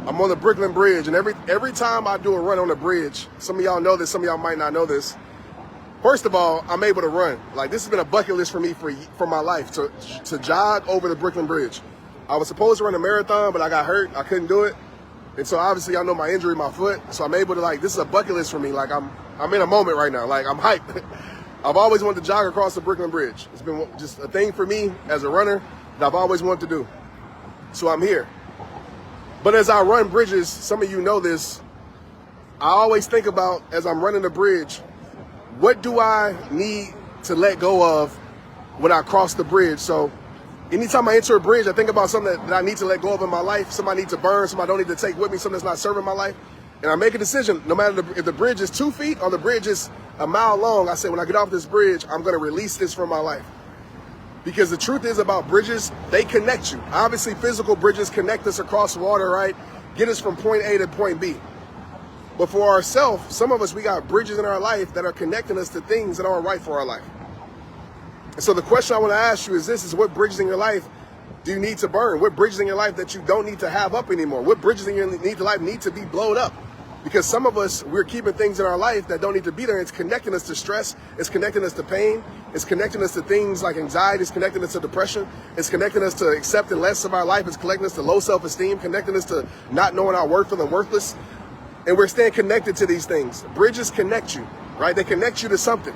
I'm on the Brooklyn Bridge, and every time I do a run on the bridge, some of y'all know this, some of y'all might not know this. First of all, I'm able to run. Like, this has been a bucket list for me for my life, to jog over the Brooklyn Bridge. I was supposed to run a marathon, but I got hurt. I couldn't do it. And so obviously I know my injury in my foot. So I'm able to, like, this is a bucket list for me. Like, I'm in a moment right now. Like, I'm hyped. I've always wanted to jog across the Brooklyn Bridge. It's been just a thing for me as a runner that I've always wanted to do. So I'm here. But as I run bridges, some of you know this, I always think about, as I'm running the bridge, what do I need to let go of when I cross the bridge? So anytime I enter a bridge, I think about something that I need to let go of in my life, something I need to burn, something I don't need to take with me, something that's not serving my life. And I make a decision, no matter if the bridge is 2 feet or the bridge is a mile long, I say, when I get off this bridge, I'm gonna release this from my life. Because the truth is about bridges, they connect you. Obviously, physical bridges connect us across water, right? Get us from point A to point B. But for ourselves, some of us, we got bridges in our life that are connecting us to things that aren't right for our life. And so the question I want to ask you is this, is what bridges in your life do you need to burn? What bridges in your life that you don't need to have up anymore? What bridges in your life need to be blown up? Because some of us, we're keeping things in our life that don't need to be there. It's connecting us to stress. It's connecting us to pain. It's connecting us to things like anxiety. It's connecting us to depression. It's connecting us to accepting less of our life. It's connecting us to low self-esteem, connecting us to not knowing our worth, feeling worthless. And we're staying connected to these things. Bridges connect you, right? They connect you to something.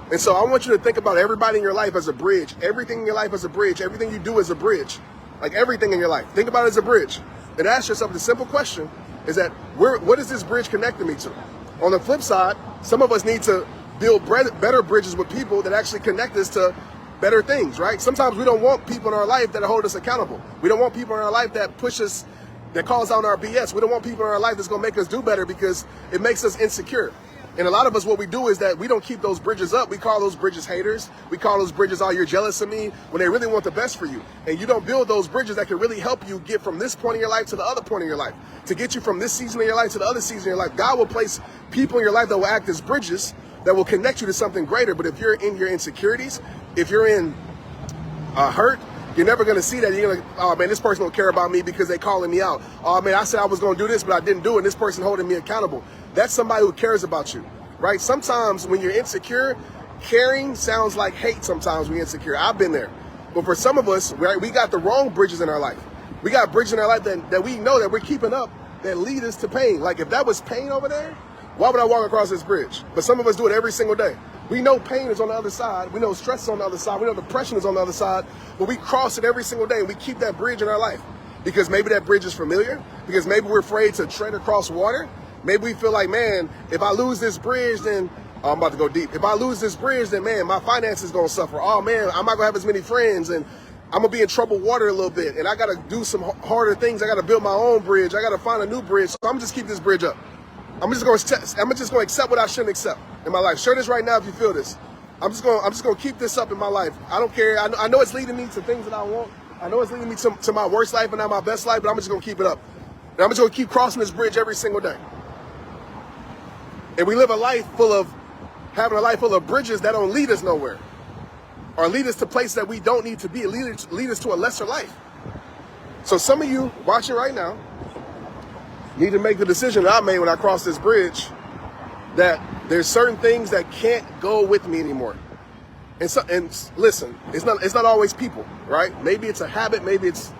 And so I want you to think about everybody in your life as a bridge. Everything in your life as a bridge. Everything you do is a bridge. Like everything in your life. Think about it as a bridge. And ask yourself the simple question is that, what is this bridge connecting me to? On the flip side, some of us need to build better bridges with people that actually connect us to better things, right? Sometimes we don't want people in our life that hold us accountable. We don't want people in our life that push us, that calls out our BS. We don't want people in our life that's gonna make us do better because it makes us insecure. And a lot of us, what we do is that we don't keep those bridges up. We call those bridges haters. We call those bridges, oh, you're jealous of me, when they really want the best for you. And you don't build those bridges that can really help you get from this point in your life to the other point in your life, to get you from this season of your life to the other season of your life. God will place people in your life that will act as bridges that will connect you to something greater. But if you're in your insecurities, if you're in hurt, you're never going to see that. You're going to, oh man, this person don't care about me because they calling me out. Oh man, I said I was going to do this, but I didn't do it. And this person holding me accountable. That's somebody who cares about you, right? Sometimes when you're insecure, caring sounds like hate sometimes when you're insecure. I've been there. But for some of us, right, we got the wrong bridges in our life. We got bridges in our life that we know that we're keeping up that lead us to pain. Like if that was pain over there, why would I walk across this bridge? But some of us do it every single day. We know pain is on the other side. We know stress is on the other side. We know depression is on the other side. But we cross it every single day and we keep that bridge in our life. Because maybe that bridge is familiar. Because maybe we're afraid to tread across water. Maybe we feel like, man, if I lose this bridge, then I'm about to go deep. If I lose this bridge, then man, my finances going to suffer. Oh man, I'm not going to have as many friends and I'm going to be in troubled water a little bit. And I got to do some harder things. I got to build my own bridge. I got to find a new bridge. So I'm just keep this bridge up. I'm just going to accept what I shouldn't accept in my life. Share this right now if you feel this. I'm just going to keep this up in my life. I don't care. I know it's leading me to things that I want. I know it's leading me to my worst life and not my best life, but I'm just going to keep it up. And I'm just going to keep crossing this bridge every single day. And we live having a life full of bridges that don't lead us nowhere or lead us to places that we don't need to be, lead us to a lesser life. So some of you watching right now need to make the decision that I made when I crossed this bridge that there's certain things that can't go with me anymore. And listen, it's not always people, right? Maybe it's a habit, maybe it's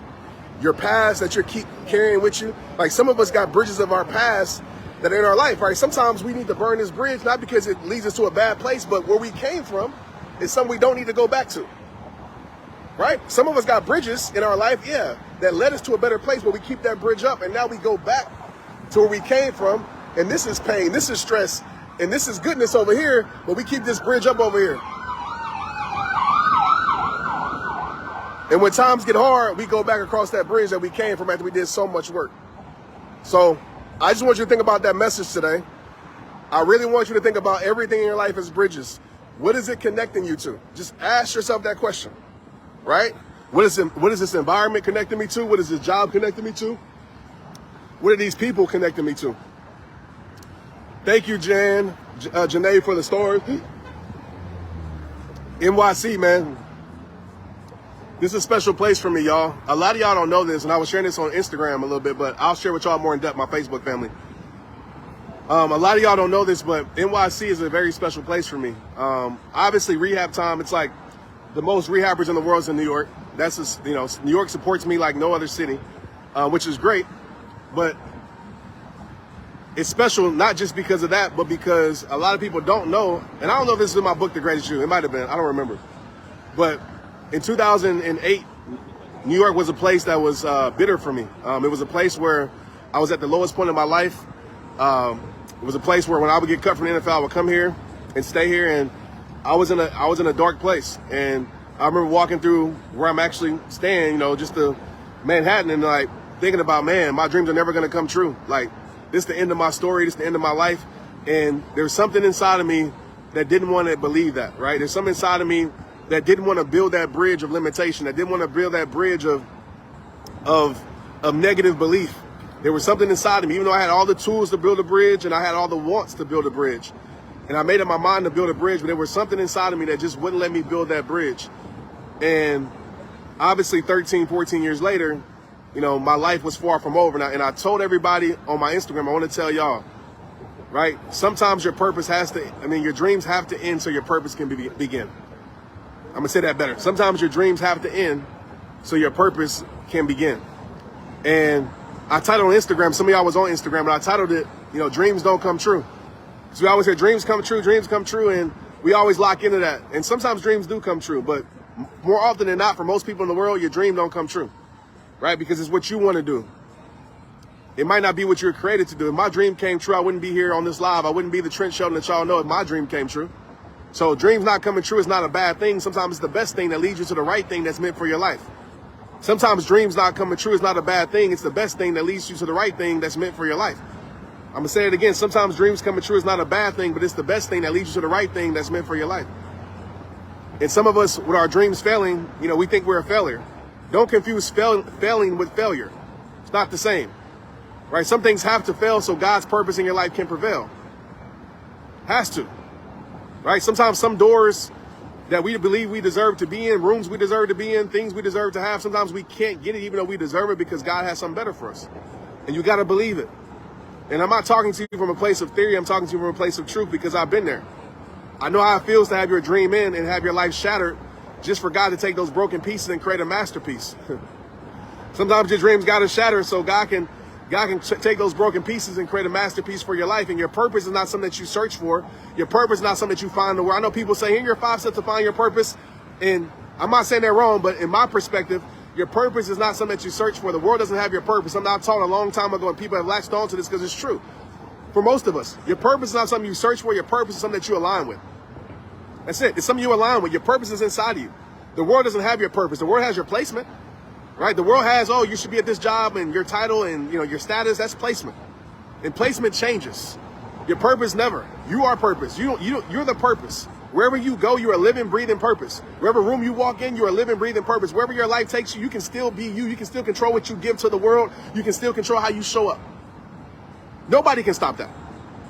your past that you keep carrying with you. Like some of us got bridges of our past that are in our life, right? Sometimes we need to burn this bridge, not because it leads us to a bad place, but where we came from is something we don't need to go back to, right? Some of us got bridges in our life, yeah, that led us to a better place, but we keep that bridge up and now we go back to where we came from, and this is pain, this is stress, and this is goodness over here, but we keep this bridge up over here. And when times get hard, we go back across that bridge that we came from after we did so much work. So I just want you to think about that message today. I really want you to think about everything in your life as bridges. What is it connecting you to? Just ask yourself that question, right? What is this environment connecting me to? What is this job connecting me to? What are these people connecting me to? Thank you, Janae, for the story. NYC, man. This is a special place for me, y'all. A lot of y'all don't know this, and I was sharing this on Instagram a little bit, but I'll share with y'all more in depth, my Facebook family. A lot of y'all don't know this, but NYC is a very special place for me. Obviously, rehab time, it's like the most rehabbers in the world is in New York. That's just, New York supports me like no other city, which is great. But it's special not just because of that, but because a lot of people don't know, and I don't know if this is in my book, The Greatest You. It might have been. I don't remember. But in 2008, New York was a place that was bitter for me. It was a place where I was at the lowest point in my life. It was a place where when I would get cut from the NFL, I would come here and stay here, and I was in a dark place. And I remember walking through where I'm actually staying, just the Manhattan, and like thinking about, man, my dreams are never gonna come true. Like, this is the end of my story, this is the end of my life. And there's something inside of me that didn't want to believe that, right? There's something inside of me that didn't want to build that bridge of limitation, that didn't want to build that bridge of negative belief. There was something inside of me, even though I had all the tools to build a bridge and I had all the wants to build a bridge. And I made up my mind to build a bridge, but there was something inside of me that just wouldn't let me build that bridge. And obviously 13, 14 years later, my life was far from over. And I told everybody on my Instagram, I want to tell y'all, right? Sometimes your purpose your dreams have to end so your purpose can begin. I'm gonna say that better. Sometimes your dreams have to end so your purpose can begin. And I titled on Instagram, some of y'all was on Instagram, but I titled it, dreams don't come true. So we always hear dreams come true, and we always lock into that. And sometimes dreams do come true, but more often than not, for most people in the world, your dream don't come true, right? Because it's what you want to do. It might not be what you're created to do. If my dream came true, I wouldn't be here on this live. I wouldn't be the Trent Shelton that y'all know if my dream came true. So dreams not coming true is not a bad thing. Sometimes it's the best thing that leads you to the right thing that's meant for your life. Sometimes dreams not coming true is not a bad thing. It's the best thing that leads you to the right thing that's meant for your life. I'm gonna say it again. Sometimes dreams coming true is not a bad thing, but it's the best thing that leads you to the right thing that's meant for your life. And some of us, with our dreams failing, we think we're a failure. Don't confuse failing with failure. It's not the same, right? Some things have to fail so God's purpose in your life can prevail. Has to, right? Sometimes some doors that we believe we deserve to be in, rooms we deserve to be in, things we deserve to have, sometimes we can't get it even though we deserve it because God has something better for us. And you got to believe it. And I'm not talking to you from a place of theory. I'm talking to you from a place of truth because I've been there. I know how it feels to have your dream in and have your life shattered just for God to take those broken pieces and create a masterpiece. Sometimes your dreams got to shatter so God can take those broken pieces and create a masterpiece for your life. And your purpose is not something that you search for. Your purpose is not something that you find in the world. I know people say, here are your 5 steps to find your purpose. And I'm not saying they're wrong, but in my perspective, your purpose is not something that you search for. The world doesn't have your purpose. I'm not taught a long time ago, and people have latched on to this because it's true. For most of us, your purpose is not something you search for. Your purpose is something that you align with. That's it. It's something you align with. Your purpose is inside of you. The world doesn't have your purpose. The world has your placement, right? The world has, you should be at this job and your title and your status. That's placement. And placement changes. Your purpose never. You are purpose. You're the purpose. Wherever you go, you're a living, breathing purpose. Wherever room you walk in, you're a living, breathing purpose. Wherever your life takes you, you can still be you. You can still control what you give to the world. You can still control how you show up. Nobody can stop that,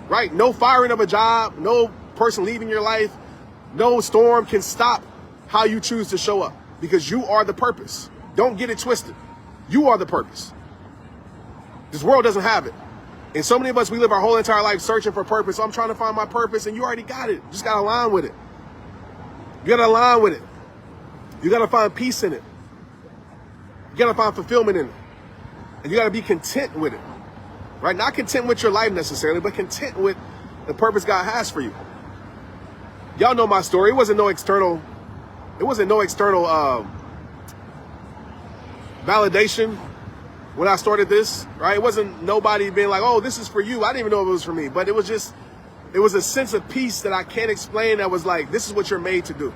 right? No firing of a job, no person leaving your life, no storm can stop how you choose to show up because you are the purpose. Don't get it twisted. You are the purpose. This world doesn't have it. And so many of us, we live our whole entire life searching for purpose. So I'm trying to find my purpose, and you already got it. You just got to align with it. You got to align with it. You got to find peace in it. You got to find fulfillment in it. And you got to be content with it. Right? Not content with your life necessarily, but content with the purpose God has for you. Y'all know my story. It wasn't no external validation when I started this, right? It wasn't nobody being like, oh, this is for you. I didn't even know it was for me. But it was a sense of peace that I can't explain that was like, this is what you're made to do.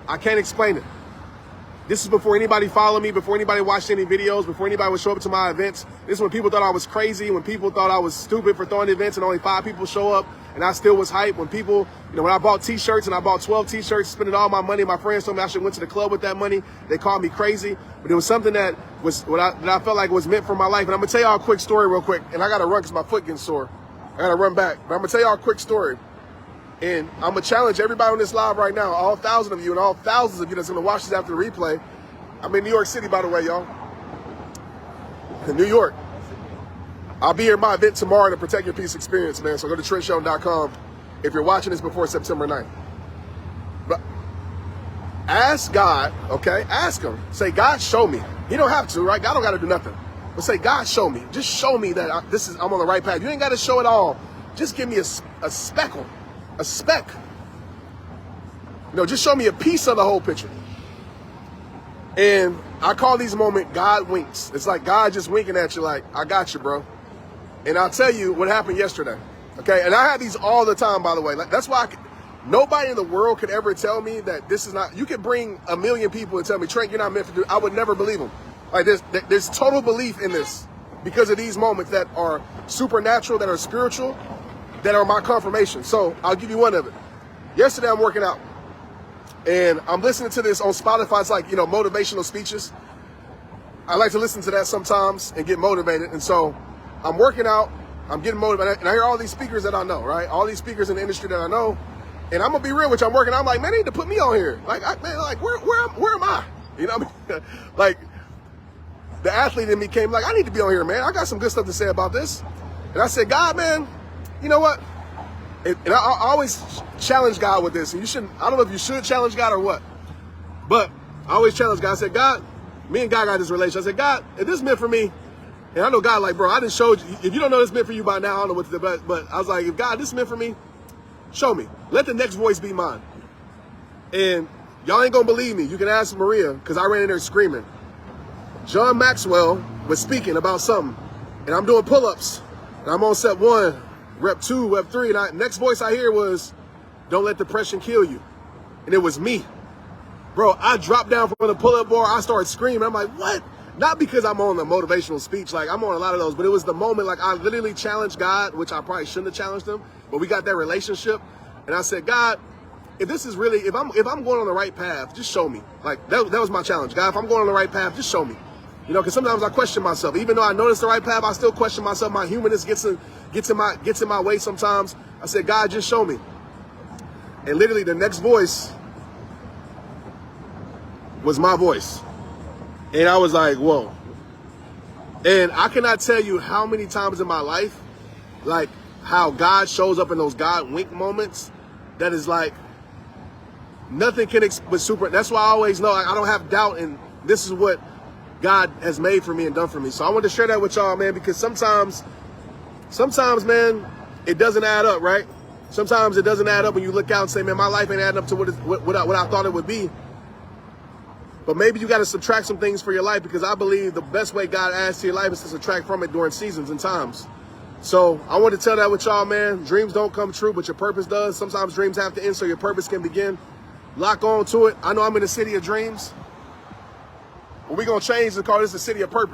I can't explain it. This is before anybody followed me, before anybody watched any videos, before anybody would show up to my events. This is when people thought I was crazy, when people thought I was stupid for throwing events and only 5 people show up and I still was hyped. When people, when I bought t-shirts and I bought 12 t-shirts, spending all my money, my friends told me I should have went to the club with that money. They called me crazy, but it was something that I felt like was meant for my life. And I'm gonna tell y'all a quick story real quick, and I gotta run because my foot getting sore. I gotta run back, but I'm gonna tell y'all a quick story. And I'm gonna challenge everybody on this live right now, all 1,000 of you and all thousands of you that's gonna watch this after the replay. I'm in New York City, by the way, y'all. In New York. I'll be here at my event tomorrow, the Protect Your Peace Experience, man. So go to TrentShelton.com if you're watching this before September 9th. But ask God, okay? Ask him. Say, God, show me. You don't have to, right? God don't got to do nothing. But say, God, show me. Just show me that I'm on the right path. You ain't got to show it all. Just give me a speckle, a speck. You know, just show me a piece of the whole picture. And I call these moments God winks. It's like God just winking at you like, I got you, bro. And I'll tell you what happened yesterday, okay? And I have these all the time, by the way. Like, that's why nobody in the world could ever tell me that this is not, you could bring a million people and tell me, Trent, you're not meant to do it. I would never believe them. Like, there's total belief in this because of these moments that are supernatural, that are spiritual, that are my confirmation. So I'll give you one of it. Yesterday, I'm working out. And I'm listening to this on Spotify. It's like, you know, motivational speeches. I like to listen to that sometimes and get motivated. And so I'm working out, I'm getting motivated, and I hear all these speakers that I know, right? All these speakers in the industry that I know. And I'm gonna be real with you, I'm working, I'm like, man, they need to put me on here. Like, where am I? You know what I mean? Like, the athlete in me came like, I need to be on here, man. I got some good stuff to say about this. And I said, God, man, you know what? And I always challenge God with this. And you shouldn't, I don't know if you should challenge God or what, but I always challenge God. I said, God, me and God got this relationship. I said, God, if this meant for me, and I know God like, bro, I done showed you. If you don't know this meant for you by now, I don't know what to do. But I was like, if God, this meant for me, show me. Let the next voice be mine. And y'all ain't gonna believe me. You can ask Maria, because I ran in there screaming. John Maxwell was speaking about something, and I'm doing pull-ups, and I'm on set 1. Rep 2, rep 3, and next voice I hear was, don't let depression kill you. And it was me. Bro, I dropped down from the pull-up bar, I started screaming. I'm like, what? Not because I'm on the motivational speech, like I'm on a lot of those, but it was the moment, like I literally challenged God, which I probably shouldn't have challenged him, but we got that relationship. And I said, God, if this is really, if I'm going on the right path, just show me. Like that was my challenge. God, if I'm going on the right path, just show me. You know, because sometimes I question myself. Even though I know it's the right path, I still question myself. My humanness gets in my way sometimes. I said, God, just show me. And literally the next voice was my voice. And I was like, whoa. And I cannot tell you how many times in my life, like how God shows up in those God wink moments, that is like, nothing can but super. That's why I always know I don't have doubt, and this is what God has made for me and done for me. So I wanted to share that with y'all, man, because sometimes, man, it doesn't add up, right? Sometimes it doesn't add up when you look out and say, man, my life ain't adding up to what I thought it would be. But maybe you got to subtract some things for your life, because I believe the best way God adds to your life is to subtract from it during seasons and times. So I want to tell that with y'all, man. Dreams don't come true, but your purpose does. Sometimes dreams have to end so your purpose can begin. Lock on to it. I know I'm in the city of dreams. But we're going to change and call this the city of purpose.